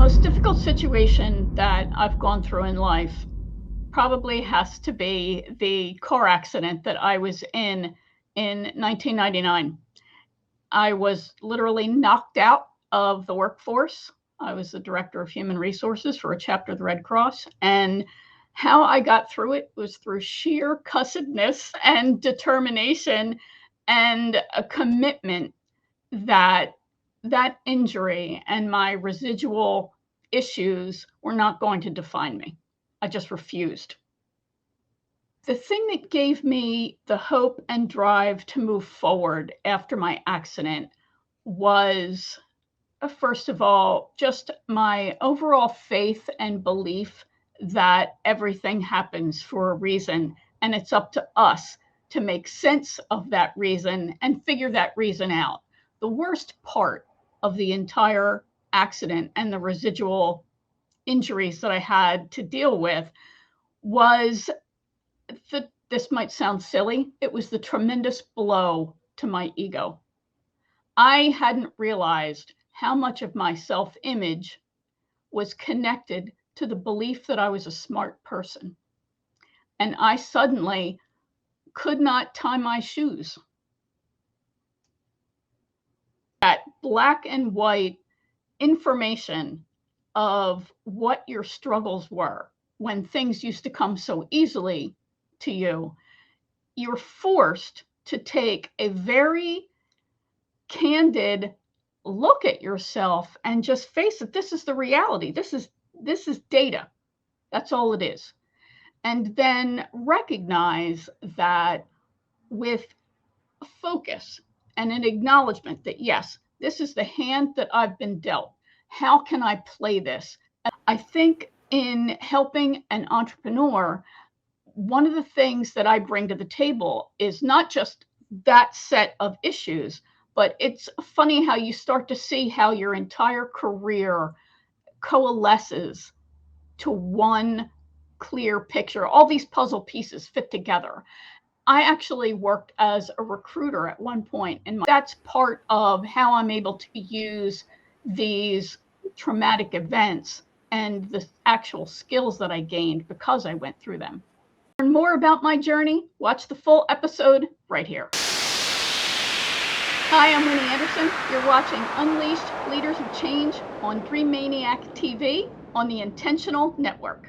most difficult situation that I've gone through in life probably has to be the car accident that I was in 1999. I was literally knocked out of the workforce. I was the director of human resources for a chapter of the Red Cross. And how I got through it was through sheer cussedness and determination and a commitment that that injury and my residual issues were not going to define me. I just refused. The thing that gave me the hope and drive to move forward after my accident was, first of all, just my overall faith and belief that everything happens for a reason, and it's up to us to make sense of that reason and figure that reason out. The worst part of the entire accident and the residual injuries that I had to deal with was this might sound silly, it was the tremendous blow to my ego. I hadn't realized how much of my self-image was connected to the belief that I was a smart person. And I suddenly could not tie my shoes. That black and white information of what your struggles were when things used to come so easily to you, you're forced to take a very candid look at yourself and just face it. This is the reality. This is data. That's all it is. And then recognize that with focus and an acknowledgement that, yes, this is the hand that I've been dealt. How can I play this? I think in helping an entrepreneur, one of the things that I bring to the table is not just that set of issues, but it's funny how you start to see how your entire career coalesces to one clear picture. All these puzzle pieces fit together. I actually worked as a recruiter at one point, and that's part of how I'm able to use these traumatic events and the actual skills that I gained because I went through them. To learn more about my journey, watch the full episode right here. Hi, I'm Winnie Anderson. You're watching Unleashed Leaders of Change on Dreamaniac TV on the Intentional Network.